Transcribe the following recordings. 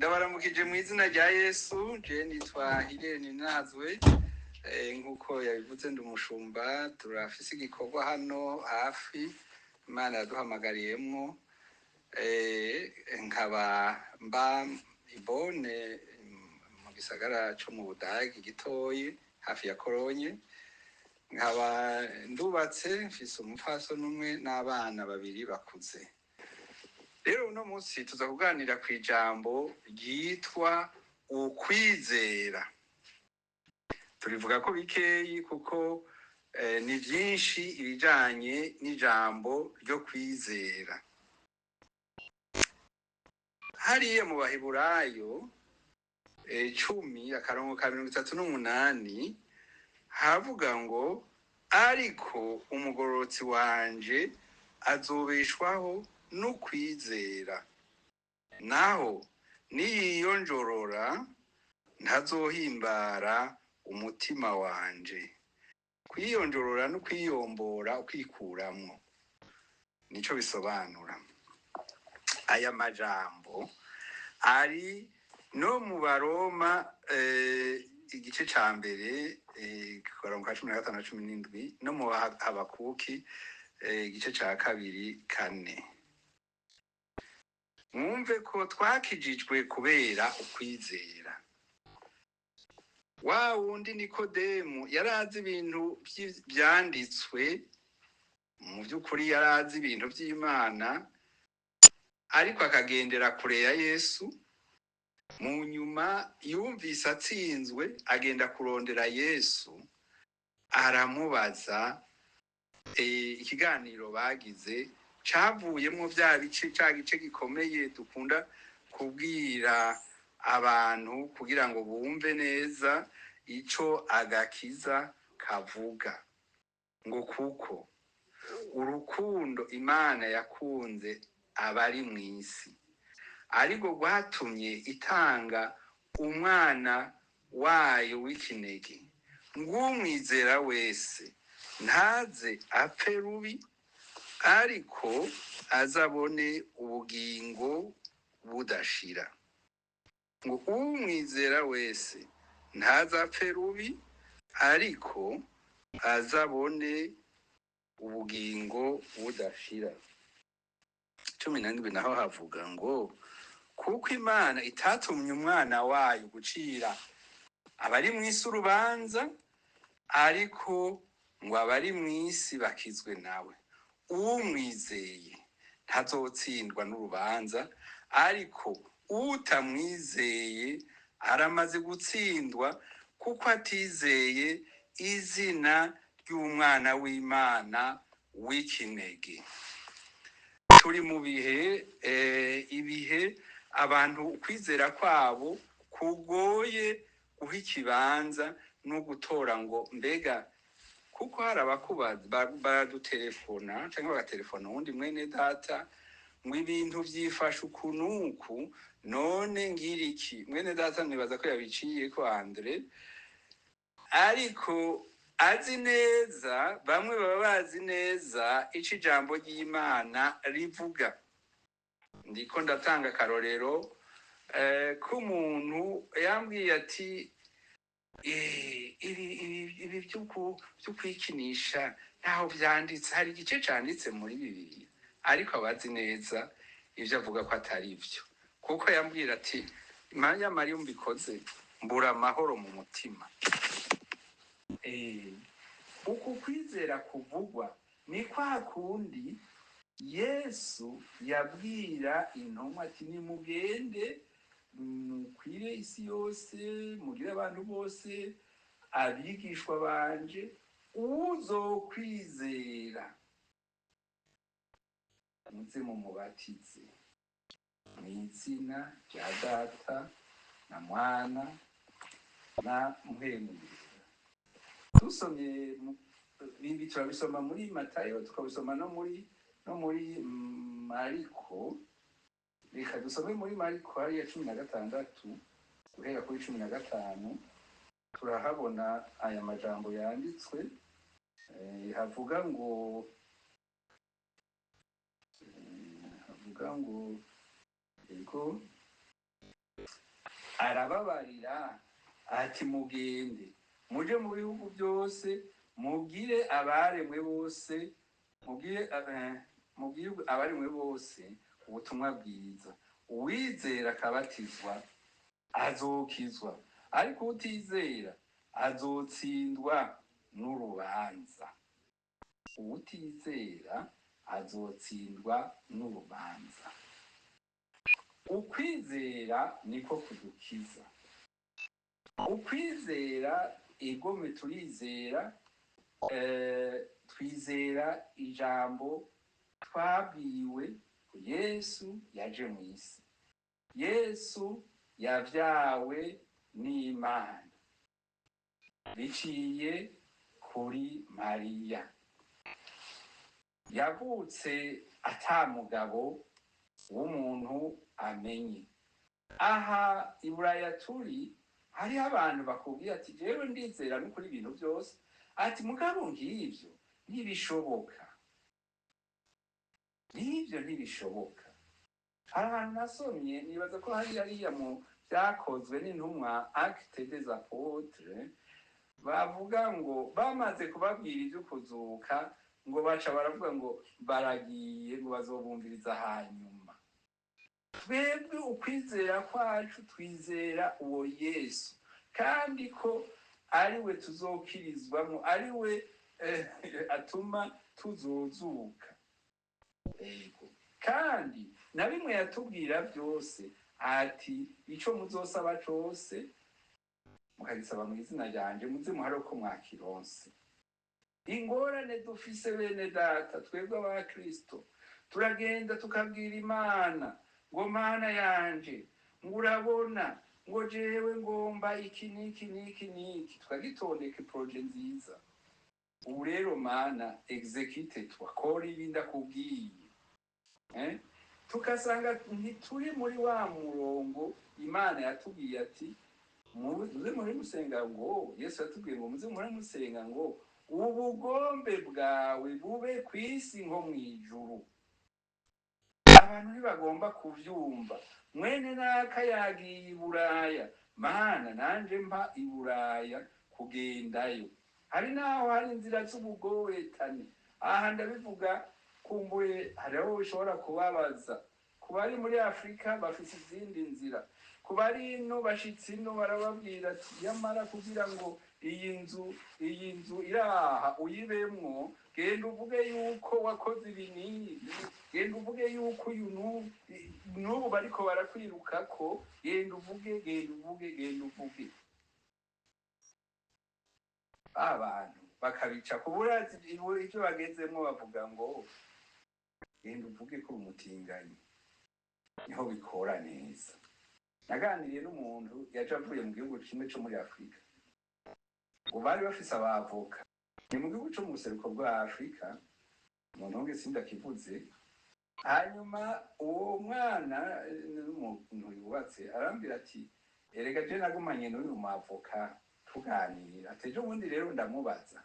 ndabaramukije mu izina rya Yesu. Je nitwa Hirene Nazwe, nkuko yabivuze ndi umushumba. Turafise igikorwa hano hafi Imana yaduhamagariyemwo, nkaba mba ibone mu gisagara co mu Budagi gitoyi hafi ya Kolonye. Nkaba ndubatse, mfise umupfasoni umwe n'abana babiri bakuze. Rero uno munsi tuza kuganira kw'ijambo ryitwa ukwizera. Turivuga ko bikeyi kuko ni vyinshi ibijanye n'ijambo ryo kwizera. Hariya mu Baheburayo 10:38 havuga ngo ariko umugororotsi wanje azobeshwaho n'ukwizera, naho niyiyonjorora ntazohimbara umutima wanje. Kwiyonjorora no kwiyombora, ukwikuramwo, nico bisobanura. Aya majambo ari no mu Baroma igice ca mbere kuva 15-17, no mu Habakuki igice ca 2:4. Mwumve ko twakijijwe kubera ukwizera. Wa wundi Nikodemu yarazi ibintu vyanditswe, mu vy'ukuri yarazi ibintu vy'Imana, ariko akagendera kure ya Yesu. Mu nyuma yumvise atsinzwe, agenda kurondera Yesu, aramubaza. Ikiganiro bagize cavuyemwo ca gice gikomeye dukunda kubwira abantu kugira ngo bumve neza ico agakiza kavuga, ngo kuko urukundo Imana yakunze abari mw'isi ariko rwatumye itanga umwana wayo w'ikinege, ng'umwizera wese ntaze apfe rubi, ariko azabone ubugingo budashira. Ngo umwizera wese ntazapfe rubi, ariko azabone ubugingo budashira. 17 naho havuga ngo kuko Imana itatumye umwana wayo gucira abari mw'isi urubanza, ariko ngo abari mw'isi bakizwe nawe. Uwumwizeye ntazotsindwa n'urubanza, ariko utamwizeye aramaze gutsindwa, kuko atizeye izina ry'umwana w'Imana w'ikinege. Turi mu ibihe abantu ukwizera kwabo kugoye guha ikibanza no gutora ngo mbega, kuko hari abakubaza baradutelefona canke bagatelefona uwundi mwene data ngo ibintu vyifashe ukunuku, none ngira iki? Mwene data nibaza ko yabiciyeko Andre, ariko azi neza, bamwe baba bazi neza ico ijambo ry'Imana rivuga. Ndiko ndatanga akarorero k'umuntu yambwiye ati ibi vy'ukwikinisha ntaho vyanditse. Hari igice canditse muri Bibiliya, ariko abazi neza ivyo avuga ko atari vyo, kuko yambwira ati nyamara iyo mbikoze mbura amahoro mu mutima. Uku kwizera kuvugwa ni kwa kundi Yesu yabwira intumwa ati nimugende mukwire isi yose, mugire abantu bose abigishwa banje, uzokwizera muze mumubatize mw'izina rya Data na Mwana na Mpwemu Yera. Dusomye ibi turabisoma muri Matayo, tukabisoma no muri Mariko. Reka dusome muri Mariko hariya 16 guhera kuri 15. Turahabona aya majambo yanditswe, havuga ngo ego arababarira ati mugende muje mu bihugu byose mubwire abaremwe bose mubwire abaremwe bose ubutumwa bwiza, uwizera akabatizwa azokizwa ariko utizera azotsindwa n'urubanza. Utizera azotsindwa n'urubanza. Ukwizera niko kudukiza. Ukwizera igome turizera, twizera ijambo twabwiwe Yesu yaje mu isi. Yesu yavyawe n'Imana biciye kuri Mariya. Yavutse ata mugabo w'umuntu amenye. Aha i Buraya turi hariho abantu bakubwira ati jewe ndizera n'ukuri ibintu byose, ati mugabo ngivyo ntibishoboka. N'ivyo ntibishoboka. Hari ahantu nasomye nibaza ko hariya mu byakozwe n'intumwa Actes des Apôtres, bavuga ngo bamaze kubabwira ibyo kuzuka ngo baca baravuga ngo baragiye ngo bazobumviriza hanyuma. Twebwe ukwizera kwacu twizera uwo Yesu, kandi ko ari we tuzokirizwamo, ari we atuma tuzozuka. Kandi na bimwe yatubwira byose ati ico muzosaba cyose mukagisaba mu izina ryanje muze muhare ko mwakironse. Ingorane dufise bene data twebwe aba Kristo, turagenda tukabwira Imana ngo Mana yanje ngo urabona ngo jewe ngomba iki niki niki niki, tukagitondeka proje nziza. Ubu rero Mana execute twakora ibinda kubwiye. Tukasanga ntituri muri wa murongo Imana yatubwiye ati muze muri musenga ngo, Yesu yatubwiye ngo muze muri musenga ngo ubugombe bwawe bube kwisi nko mwijuru. Abantu ntibagomba kuvyumva. Mwene naka yagiye i Buraya, Mana nanje mpa i Buraya kugendayo. Hari naho hari inzira z'ubugowetane. Aha ndabivuga kumbuye hariho bishobora kubabaza. Kubari muri Afrika bafise izindi nzira. Kubari ino bashitsi ino barababwira ati yamara kugira ngo iyi nzu iraha uyibemwo, genda uvuge yuko wakoze ibinini, genda uvuge yuko uyu n'ubu bariko barakwirukako, genda uvuge. Abantu bakabica kuburazi ivyo bagezemwo, bavuga ngo genda uvuge ko umutinganyi, niho bikora neza. Naganiriye n'umuntu yaje avuye mu gihugu kimwe cyo muri Afrika, ngo bari bafise abavoka. Ni mu gihugu cyo mu buseruko bwa Afrika, umuntu wese sindakivuze. Hanyuma uwo mwana n'umuntu yubatse arambira ati erega je nagumanye n'uyu mavoka tuganira, atejo ubundi rero ndamubaza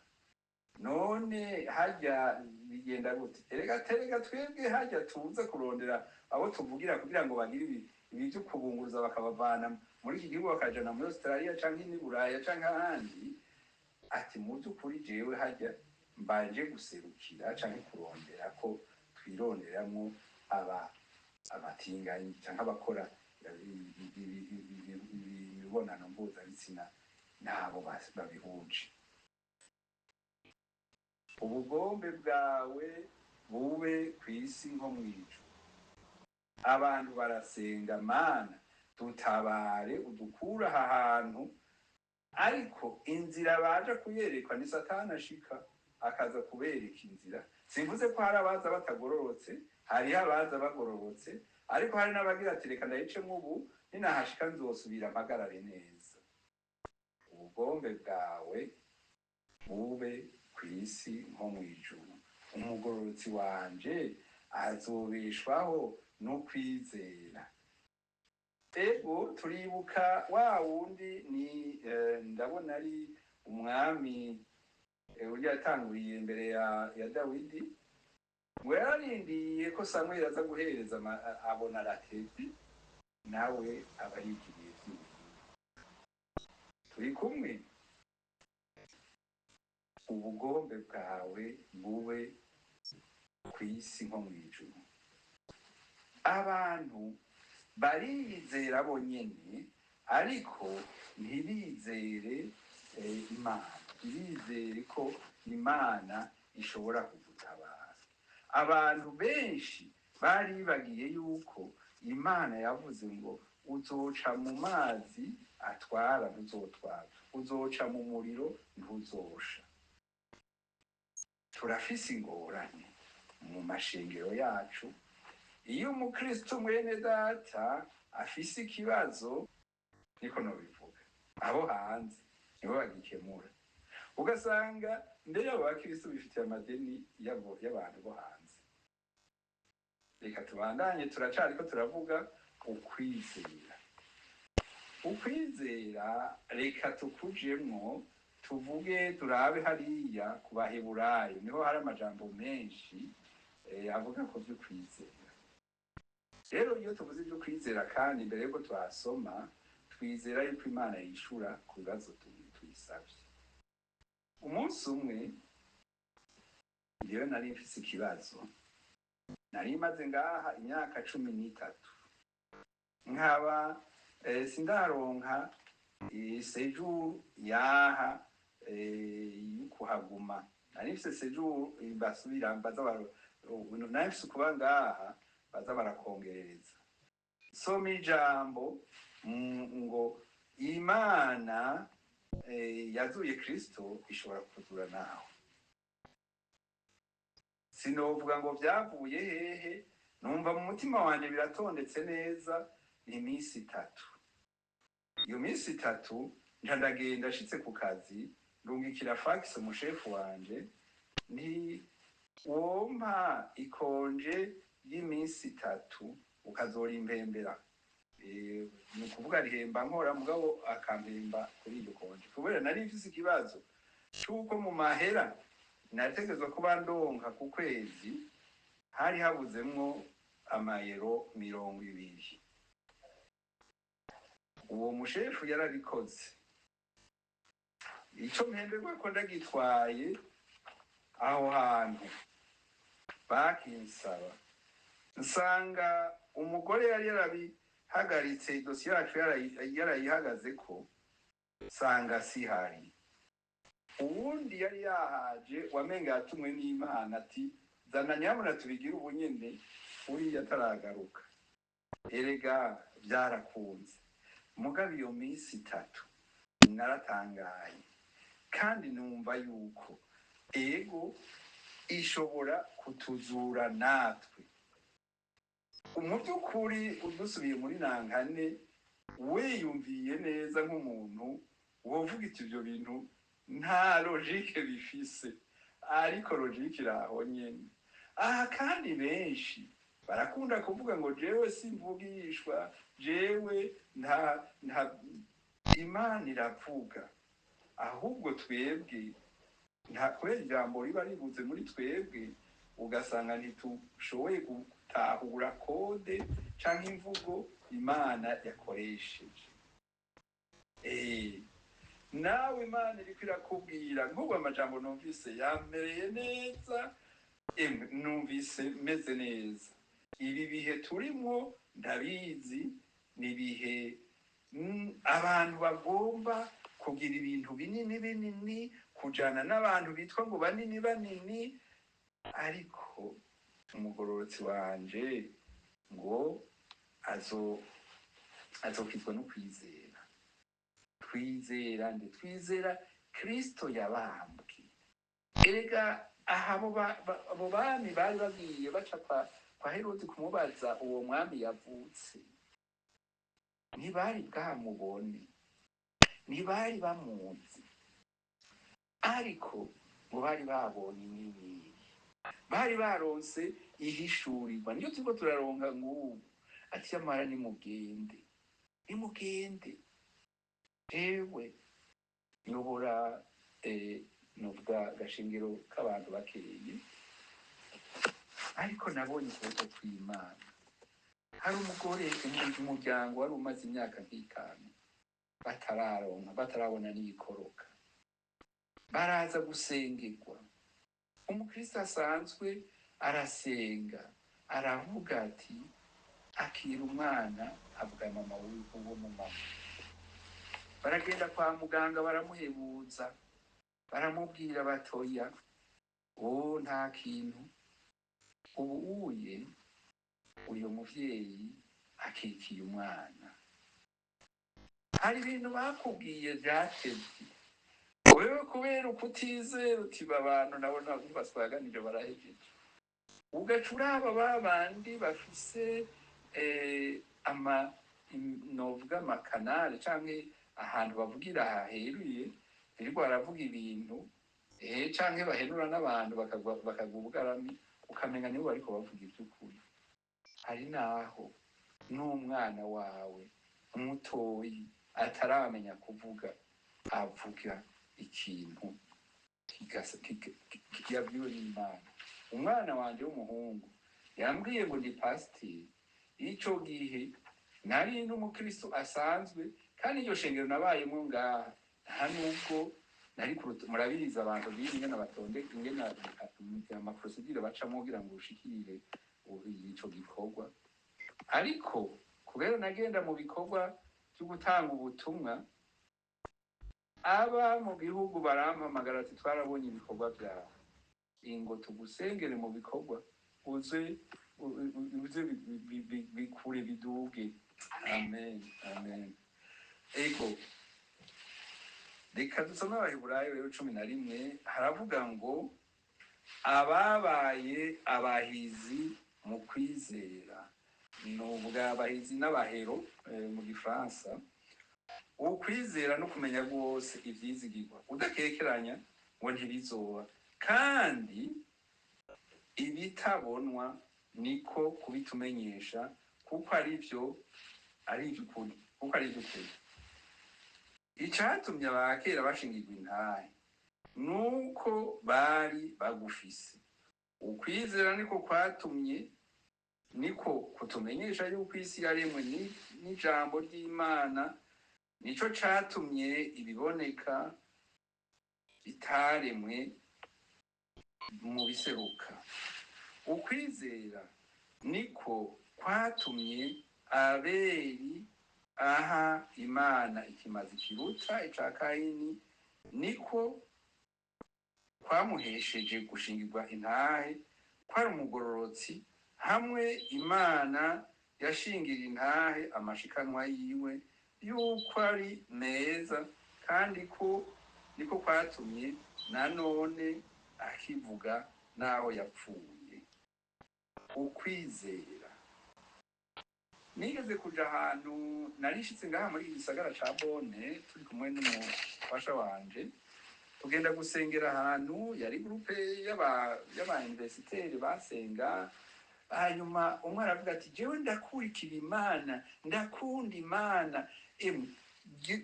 none hajya bigenda gute. Erega twebwe hajya tuza kurondera abo tuvugira kugira ngo bagire ibyo kubunguruza bakabavana muri iki gihugu bakajana muri Australia canke ni Buraya canke ahandi. Ati mu by'ukuri jewe hajya mbanje guserukira canke kurondera ko twironderamo abatinganyi canke abakora imibonano mpuzabitsina nabo babihuje. Ubugombe bwawe bube kwisi nko mwijuru. Abantu barasenga, Mana tutabare udukura aha hantu, ariko inzira baje kuyerekwa ni Satani ashika akaza kubereka inzira. Simvuze ko hari abaza batagororotse, hari abaza bagororotse, ariko hari n'abagira ati reka ndayicemo ubu ninahashika nzosubira mpagarare neza. Ubugombe bwawe bube kwisi nko mwijuru. Umugororotsi wanje azobeshwaho no kwizera. Ego turibuka wa wundi ni ndabona ari umwami uri yatanguriye imbere ya Dawidi, ngo yararindiye ko Samuel aza guhereza abona Raketi, nawe aba yigiriye byinshi. turi kumwe. Ubugombe bwawe bube ku isi nko mu ijuru. Abantu bariyizera bonyene ariko ntibizere Imana, ntibizere ko Imana ishobora kugutabara. Abantu benshi baribagiye yuko Imana yavuze ngo uzoca mu mazi atwara ntuzotwara, uzoca mu muriro ntuzosha. Turafise ingorane mu mashengero yacu. Iyo umukristo mwene data afise ikibazo, niko nobivuga, abo hanze nibo bagikemura. Ugasanga mbere abo bakristo bifitiye amadeni y'abantu bo hanze. Reka tubandanye, turacariko turavuga ukwizera. Ukwizera reka tukujemwo, tuvuge turabe hariya ku Baheburayo, niho hari amajambo menshi avuga ko vy'ukwizera. Rero iyo tuvuze ibyo kwizera kandi mbere yuko tuhasoma, twizera yuko Imana yishura ku bibazo tuyisabye. Umunsi umwe ndiyo nari mfise ikibazo, nari maze ngaha imyaka 13, nkaba sindaronka séjour yaha yukuhaguma. Nari mfise séjour basubira mbaza nari mfise kuba ngaha baza barakongerereza. Soma ijambo ngo Imana yazuye Kristo ishobora kuzura nawe. Sinovuga ngo vyavuye hehe, numva mu mutima wanje biratondetse neza. Ni iminsi 3. Iyo minsi 3 ndagenda ashitse ku kazi, ndungikira fax umushefu wanje ni wompa ikonje y'iminsi 3 ukazora impembera. Ni ukuvuga rihemba nkora mugabo akampemba kuri iyo konje, kubera nari mfise ikibazo cyuko mu mahera nategezwa kuba ndonka ku kwezi hari habuzemwo amayero 20. Uwo mushefu yarabikoze. Ico mpemberwa ko ndagitwaye aho hantu bakinsaba, nsanga umugore yari yarabihagaritse idosiye yacu yarayihagaze ko, nsanga sihari. Uwundi yari yahaje wamenga yatumwe n'Imana ati zana nyamuna tubigira ubunyene uri yataragaruka. Erega byarakunze. Mugabe iyo minsi 3 naratangaye kandi numva yuko ego ishobora kutuzura natwe. Umubyukuri udusubiye muri nankane, wiyumviye neza nk'umuntu wovuga ivyo bintu nta logique bifise, ariko logique iraho nyene. Aha kandi benshi barakunda kuvuga ngo jewe simvugishwa, jewe nta Imana iravuga. Ahubwo twebwe nta kubera ijambo riba ribuze muri twebwe, ugasanga ntitushoboye gutahura kode canke imvugo Imana yakoresheje. Nawe Imana iriko irakubwira nk'ubu amajambo numvise yambereye neza, numvise meze neza. Ibi bihe turimwo ndabizi ni bihe abantu bagomba kugira ibintu binini, kujana n'abantu bitwa ngo banini, ariko umugororotsi wanje ngo azokizwa no kwizera. Twizera Kristo yabambwe. Erega abo bami bari bagiye baca kwa Herode kumubaza uwo mwami yavutse, ntibari bwamubone, ntibari bamuzi, ariko ngo bari babonye inyenyeri, bari baronse ihishurirwa. Niyo turiko turaronka ngubu ati amara nimugende. Ewe nyobora nuvuga gashingiro k'abantu bakeye, ariko nabonye ukuboko kw'Imana. Hari umugore umuryango wari umaze imyaka 5 batarabona n'ibikoroka, baraza gusengerwa. Umukristo asanzwe arasenga, aravuga ati akira umwana, avuga mama w'uwo mu mama. Baragenda kwa muganga baramuhebuza, baramubwira batoya, nta kintu, ubuye uyu muvyeyi akikiye umwana. Hari ibintu bakubwiye vyatevye, wewe kubera ukutizera uti abantu nabona baswaganije barahejeje, ugaca uraba babandi bafise novuga amakanale canke ahantu bavugira haheruye, birirwa baravuga ibintu canke bahenura n'abantu bakagwa ubugarami, ukamenya nibo bariko bavuga ivy'ukuri. Hari naho n'umwana wawe umutoyi ataramenya kuvuga, avuga ikintu yabwiwe n'Imana. Umwana wanje w'umuhungu yambwiye ngo ndi pasiteri, ico gihe nari n'umukristo asanzwe, kandi iryo shengero nabayemo ngaha nta nubwo nari murabiriza abantu bize ingene batondeka ingene amaprosedure bacamo kugira ngo ushikire ico gikorwa. Ariko kubera nagenda mu bikorwa byo gutanga ubutumwa, aba mu gihugu barampamagara ati twarabonye ibikorwa byawe, ingo tugusengere mu bikorwa, uze bikure biduge. Amen, amen. Ego, reka dusome Abaheburayo rero 11, haravuga ngo ababaye abahizi mu kwizera, nuvuga abahizi n'abahero mu gifaransa, ukwizera no kumenya rwose ivyizigirwa, udakekeranya ngo ntibizoba, kandi ibitabonwa niko kubitumenyesha, kuko ari ivy'ukuri. Icatumye abakera bashingirwa intahe nuko bari bagufise. Ukwizera niko kutumenyesha yuko isi yaremwe n'ijambo ry'Imana, nico catumye ibiboneka bitaremwe mu biseruka. Ukwizera niko kwatumye Abeli aha Imana ikimazi kiruta ica Kayini, niko kwamuhesheje gushingirwa intahe kwari umugororotsi, hamwe Imana yashingira intahe amashikanwa yiwe yuko ari meza, kandi ko niko kwatumye nanone akivuga naho yapfuye. Ukwizera. Nigeze kuja ahantu, narishitse ngaha muri gisagara ca Bone, turi kumwe n'umufasha wanje, tugenda gusengera ahantu yari groupe y'aba universitaire basenga. Hanyuma umwe aravuga ati jewe ndakurikira Imana, ndakunda Imana,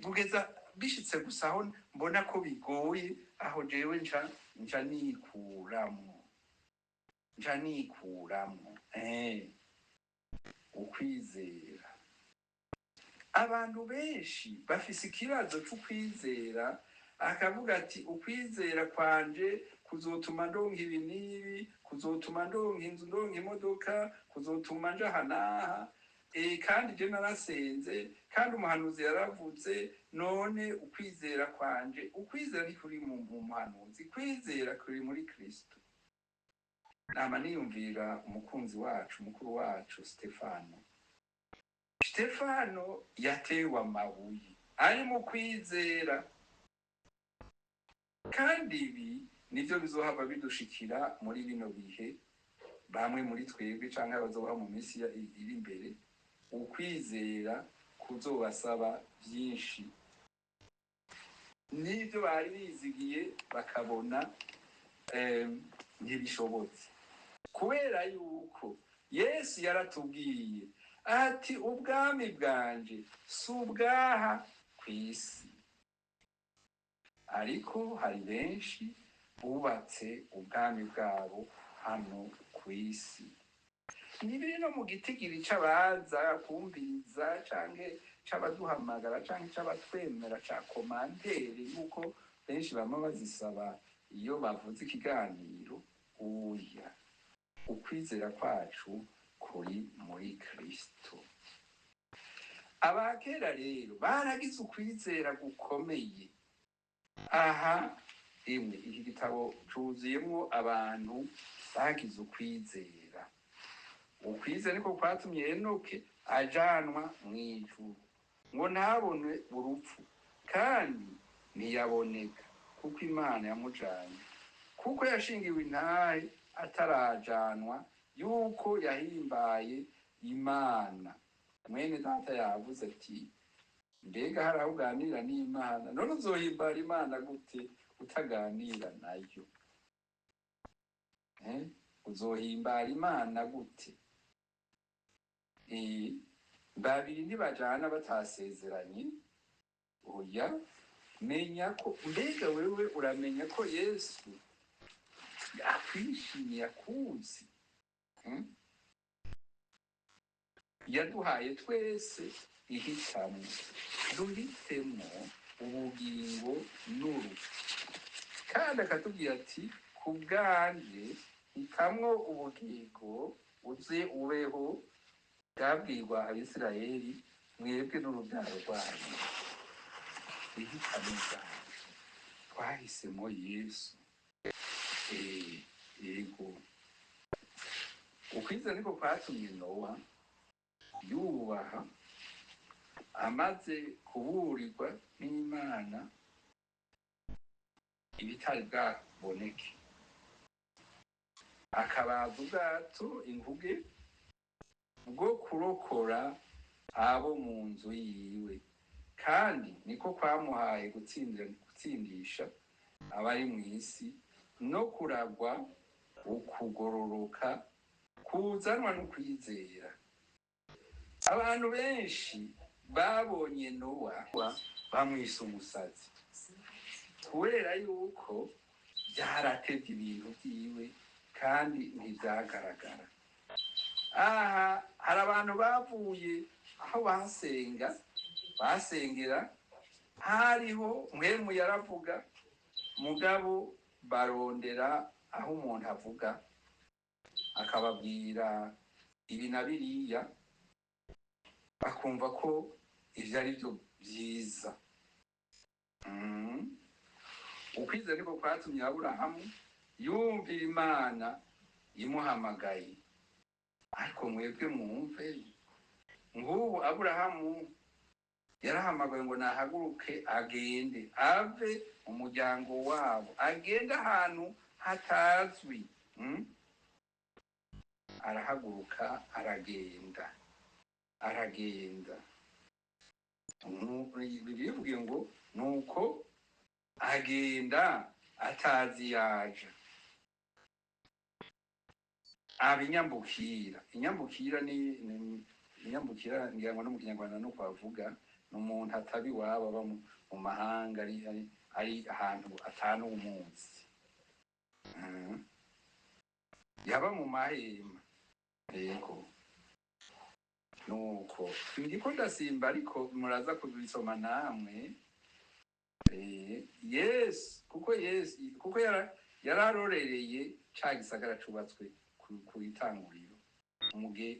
kugeza bishitse gusa aho mbona ko bigoye, aho jewe nca nikuramo. Ukwizera. Abantu benshi bafise ikibazo c'ukwizera, akavuga ati ukwizera kwanje kuzotuma ndonka ibi n'ibi, kuzotuma ndonka inzu, ndonka imodoka, kuzotuma nja hanaha, kandi je narasenze, kandi umuhanuzi yaravuze, none ukwizera kwanje. Ukwizera ntikuri mu muhanuzi, kwizera kuri muri Kristo. Nama niyumvira umukunzi wacu, mukuru wacu Stefano. Stefano yatewe amabuye ari mu kwizera, kandi ibi nivyo bizohava bidushikira muri bino bihe, bamwe muri twebwe canke abazoba mu minsi iri imbere. Ukwizera kuzobasaba vyinshi, n'ivyo bari bizigiye bakabona ntibishobotse, kubera yuko Yesu yaratubwiye ati ubwami bwanje si ubwaha kw'isi. Ariko hari benshi bubatse ubwami bwabo hano kw'isi. Nibiri no mu gitigiri c'abaza kumviriza canke c'abaduhamagara canke c'abatwemera ca komandere nk'uko benshi bama bazisaba iyo bavuze ikiganiro. Oya, ukwizera kwacu kuri muri Kristo. Abakera rero baragize ukwizera gukomeye. Aha imwe iki gitabo cuzuyemwo abantu bagize ukwizera. Ukwizera niko kwatumye Enoke ajanwa mw'ijuru ngo ntabone urupfu, kandi ntiyaboneka kuko Imana yamujanye, kuko yashingiwe intahe atarajanwa yuko yahimbaye Imana. Mwene data yavuze ati, mbega hari aho uganira n'Imana? None uzohimbara Imana gute utaganira nayo? Uzohimbara Imana gute? Babiri ntibajana batasezeranye. Oya, menya ko, mbega wewe uramenya ko Yesu akwishimiye, akuzi. Yaduhaye twese ihitamo, duhitemo ubugingo n'urupfu, kandi akatubwira ati ku bwanje hitamwo ubugingo uze ubeho, bwabwirwa Abisirayeli, mwebwe n'urubyaro rwanyu. Ihitamo ryacu, twahisemo Yesu. Yego, ukwizera niko kwatumye Nowa yubaha, amaze kuburirwa n'Imana ibitari bwaboneke, akabaza ubwato, inguge, bwo kurokora abo mu nzu yiwe, kandi niko kwamuhaye gutsindisha abari mu isi no kuragwa ukugororoka kuzanwa no kwizera. Abantu benshi babonye Nowa bamwise umusazi, kubera yuko byaratevye ibintu vyiwe kandi ntivyagaragara. Aha hari abantu bavuye aho basengera, hariho mwemu yaravuga, mugabo barondera aho umuntu avuga akababwira ibi na biriya, bakumva ko ivyo ari byo vyiza. Ukwizera niko kwatumye Aburahamu yumvira Imana imuhamagaye. Ariko mwebwe mwumve, ngubu Aburahamu yarahamagaye ngo nahaguruke agende, ave mu muryango wabo, agende ahantu hatazwi. Arahaguruka aragenda. Bivuye ngo nuko agenda atazi yaja. Inyambukira ngira ngo no mu Kinyarwanda no kwavuga, n'umuntu atabi wabo aba mu mahanga, ari ahantu atanu umunsi. Yaba mu mahema. Yego, nuko ndiko ndasimba, ariko muraza kubisoma namwe. Kuko yararorereye ca gisagara cubatswe ku itanguriro.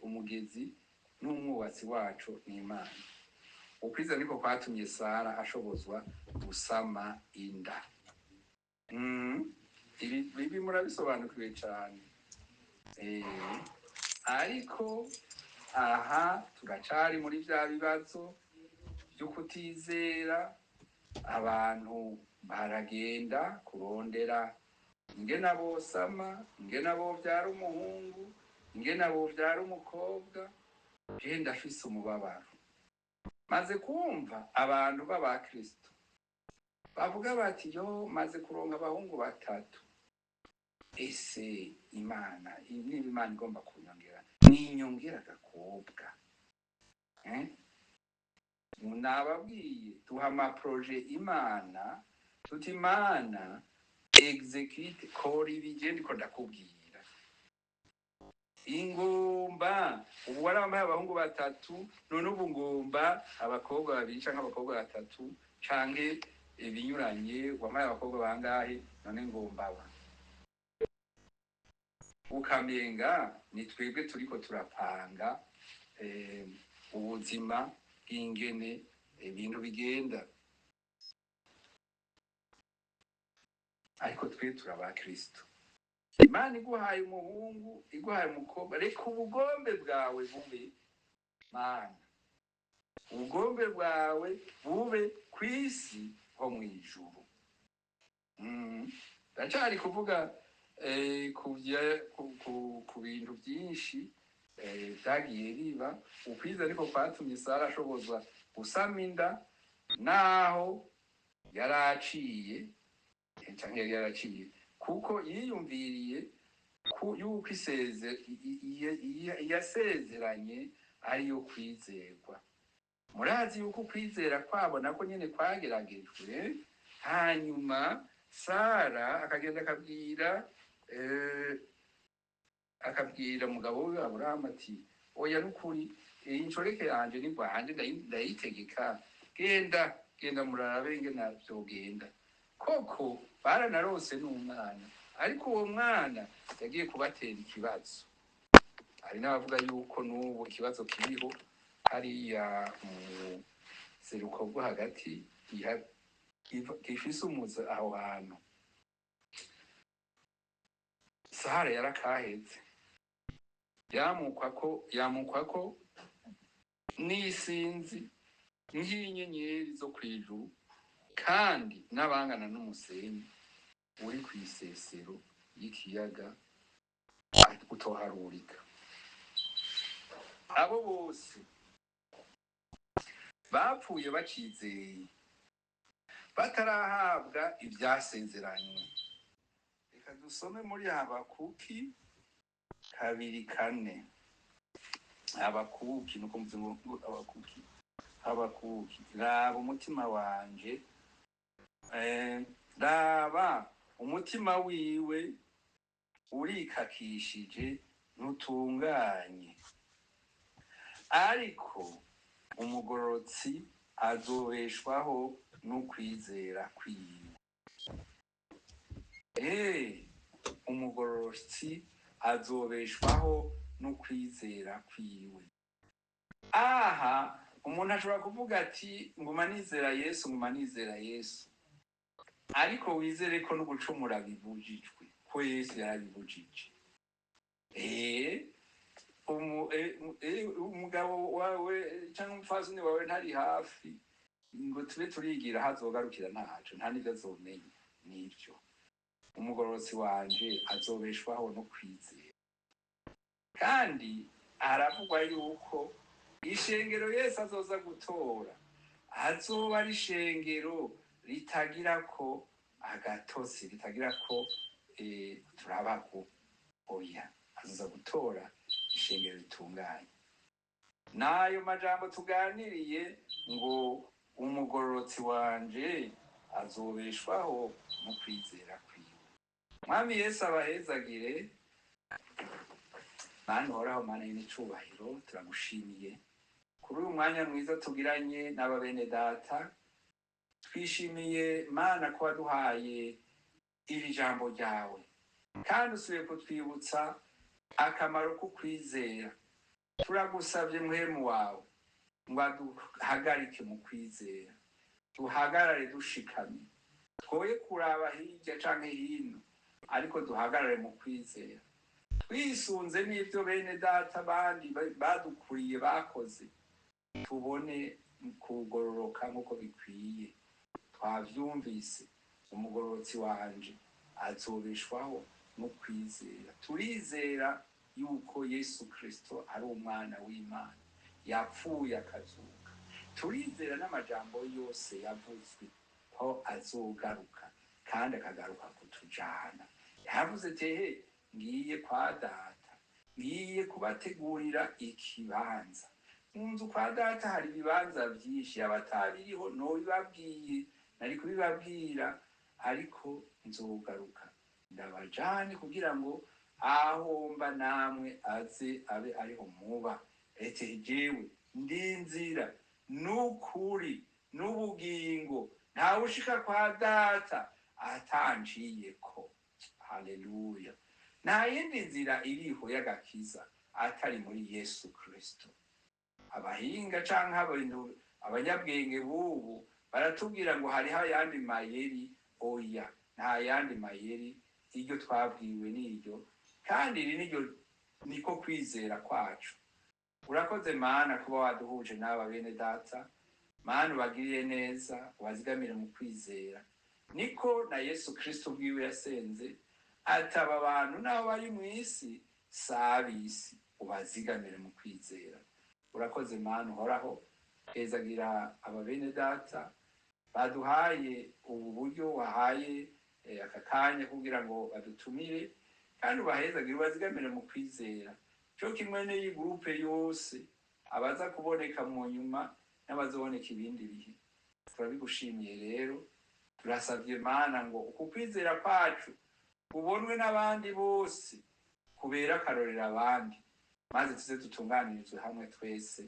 Umugezi n'umwubatsi wacu ni Imana. Ukwizera niko kwatumye Sara ashobozwa gusama inda. Ibi murabisobanukiwe cyane. Ariko aha turacari muri vya bibazo byo kutizera. Abantu baragenda kurondera ingene bosama, ingene bovyara umuhungu, ingene bovyara umukobwa. Je ndafise umubabaro maze kumva abantu b'abakristo bavuga bati, yo maze kuronka abahungu batatu, ese Imana niba Imana igomba kunyongera, ninyongera agakobwa. Nababwiye tuha amaproje Imana, tuti Imana execute, kora ibije ndiko ndakubwira. ingomba ubu warambaye abahungu batatu none ubu ngomba abakobwa babiri canke abakobwa batatu canke ibinyuranye wambaye abakobwa bangahe none ngomba aba ukamenga ni twebwe turiko turapanga ubuzima bw'ingene ibintu bigenda, ariko twe turaba Kristo. Imana iguhaye umuhungu iguhaye umukobwa, reka ubugombe bwawe bube Mana, ubugombe bwawe bube kw'isi ho mw'ijuru. Ndacari kuvuga ku bintu byinshi byagiye biba. Ukwiza ariko kwatumye Sara ashobozwa gusama inda naho yaraciye canke yari yaraciye, kuko yiyumviriye yuko yasezeranye ariyo kwizerwa. Murazi yuko kwizera kwabo nako nyene kwageragejwe, hanyuma Sara akagenda akabwira mugabo we Aburahamu ati oya nukuri inshoreke yanje ni rwanje ndayitegeka, genda murabe ingene vyogenda. Koko baranarose n'umwana, ariko uwo mwana yagiye kubatera ikibazo. Hari n'abavuga yuko n'ubu ikibazo kiriho hariya mu seruko bwo hagati gifise umuze aho hantu. Sara yarakaheze, yamukwako n'isinzi nk'inyenyeri zo kw'ijuru, kandi n'abangana n'umusenyi uri kw'isesero y'ikiyaga utoharurika. Abo bose bapfuye bacizeye, batarahabwa ivyasezeranywe. Reka dusome muri Habakuki 2:4. Habakuki nuko mvuze Habakuki, raba umutima wanje, raba umutima wiwe urikakishije ntutunganye, ariko umugororotsi azobeshwaho n'ukwizera kwiwe. Umugororotsi azobeshwaho n'ukwizera kwiwe. Aha umuntu ashobora kuvuga ati nguma nizera Yesu, ariko wizere ko no gucumura bibujijwe, ko Yesu yarabibujije. Umugabo wawe cyangwa umupfasoni wawe ntari hafi ngo tube turigira hazogarukira ntaco, nta n'ivyo azomenya. Nivyo umugororotsi wanje azobeshwaho no kwizera. Kandi haravugwa yuko ishengero Yesu azoza gutora azoba ari ishengero ritagirako agatosi, ritagirako turabago, oya, azoza gutora ishengero ritunganye. Nayo majambo tuganiriye ngo umugororotsi wanje azobeshwaho no kwizera kwiwe. Mwami Yesu abahezagire. Mana uhoraho, Mana y'icubahiro, turagushimiye kuri uyu mwanya mwiza tugiranye n'aba bene data. Twishimiye Mana ko waduhaye iri jambo ryawe, kandi usubiye kutwibutsa akamaro ko kwizera. Turagusavye muhemu wawe ngo aduhagarike mu kwizera, duhagarare dushikamye, twoye kuraba hirya canke hino, ariko duhagarare mu kwizera, twisunze n'ivyo bene data bandi badukuriye bakoze, tubone kugororoka nk'uko bikwiye. Twavyumvise, umugororotsi wanje azobeshwaho no kwizera. Turizera yuko Yesu Kristo ari umwana w'Imana, yapfuye akazuka. Turizera n'amajambo yose yavuzwe ko azogaruka, kandi akagaruka kutujana. Yavuze tehe ngiye kwa data, ngiye kubategurira ikibanza. Mu nzu kwa data hari ibibanza vyinshi, abatabiriho nobibabwiye, nari kubibabwira, ariko nzogaruka ndabajane kugira ngo ahomba namwe aze abe ariho muba. Ete jewe ndi inzira n'ukuri n'ubugingo, ntawe ushika kwa data atanciyeko. Haleluya! nta yindi nzira iriho y'agakiza atari muri Yesu Kristo. Abahinga canke abanyabwenge bubu baratubwira ngo hariho ayandi mayeri. Oya, nta yandi mayeri, iryo twabwiwe n'iryo, kandi iri niko kwizera kwacu. Urakoze Mana kuba waduhuje n'aba bene data. Mana ubagiriye neza, ubazigamire mu kwizera. Niko na Yesu Kristo bwiwe yasenze ataba abantu nabo bari mu isi sabisi, ubazigamire mu kwizera. Urakoze Mana uhoraho, hezagira aba bene data baduhaye ubu buryo wahaye aka kanya kugira ngo badutumire, kandi ubahezagire ubazigamire mu kwizera. Cyo kimwe n'iyi groupe yose, abaza kuboneka mu nyuma n'abazoboneka ibindi bihe. Turabigushimiye rero, turasabye Mana ngo uku kwizera kwacu kubonwe n'abandi bose, kubera akarorera abandi, maze tuze dutunganirizwe hamwe twese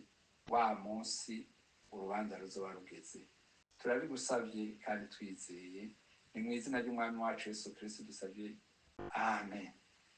wa munsi urubanza ruzoba rugeze. Turabigusabye kandi twizeye, ni mu izina ry'Umwami wacu Yesu Kristo dusabye, amen.